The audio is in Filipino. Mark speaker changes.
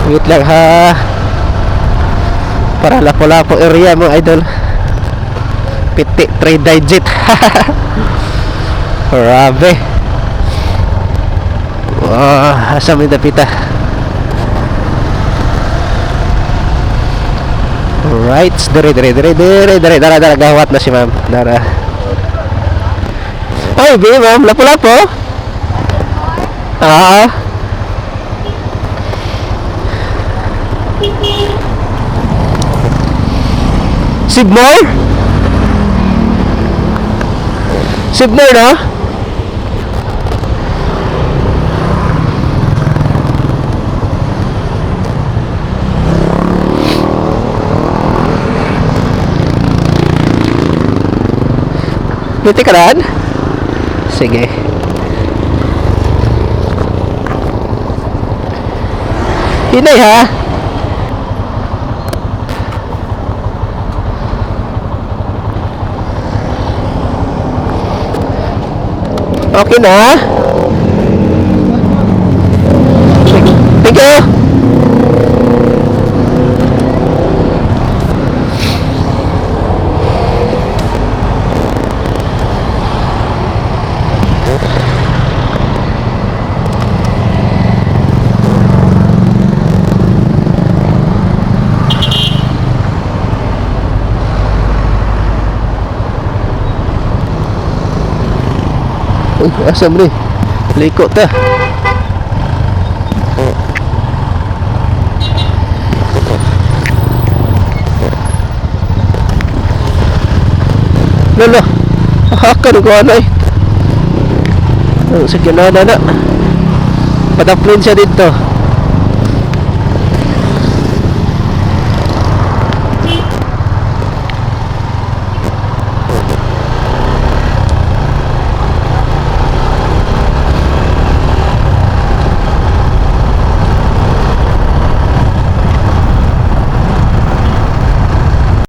Speaker 1: Wait lang ha. Para lapo-lapo area mga idol. Piti 3 digit. Grabe. Wah, asam ni dapita. Alright, dere dara gawat na si ma'am. Dara. Ay, bi ma'am, lapo-lapo. Ah. Sigmore? Sigmore na? Piti ka rin? Sige. Hinay ha? Okay na? Thank you. Uy, asam ni. Liko ta. Lala. Hakan ko ano eh. Sige na. Padaplin siya dito.